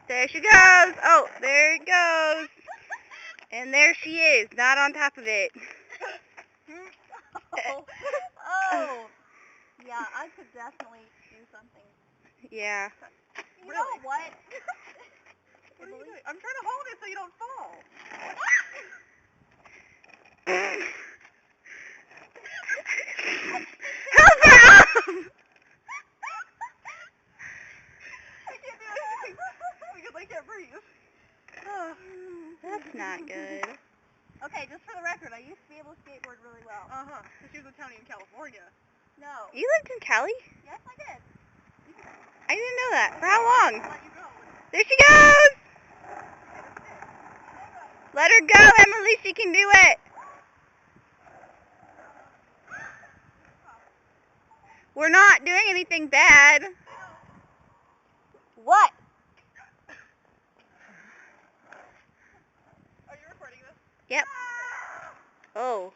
There she goes. Oh, there it goes. And there she is, not on top of it. Oh. Yeah, I could definitely do something. Yeah. You know what? What are you doing? I'm trying to hold it so you don't fall. Help her up! I can't do anything because I can't breathe. That's not good. Okay, just for the record, I used to be able to skateboard really well. Uh-huh. Because she was a townie in California. No. You lived in Cali? Yes, I did. I didn't know that. For how long? Let you go. There she goes! Let her go, Emily. She can do it. We're not doing anything bad. What? Are you recording this? Yep. Oh.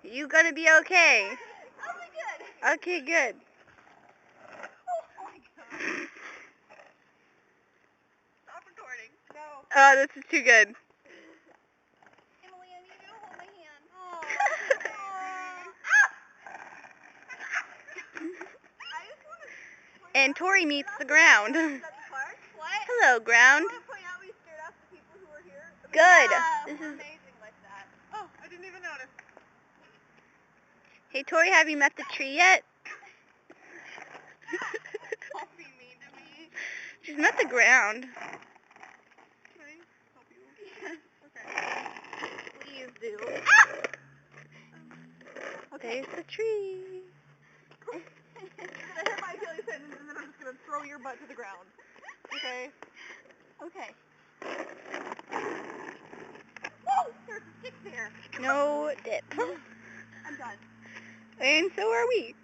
You gonna be okay. Oh my god. Okay, good. Oh my god. Stop recording. No. Oh, this is too good. Emily, I need you to hold my hand. Oh. I just want to And Tori meets the ground. at the park. What? Hello, ground. I want to point out we scared off the people who were here. Good. Yeah, This we're is. amazing like that. Oh, I didn't even notice. Hey, Tori, have you met the tree yet? Don't be mean to me. She's met the ground. Can I help you? Okay. Please do. Okay. There's the tree. You're gonna hit my Achilles tendon and then I'm just gonna throw your butt to the ground. Okay? Okay. Whoa! There's a stick there. No dip. I'm done. And so are we.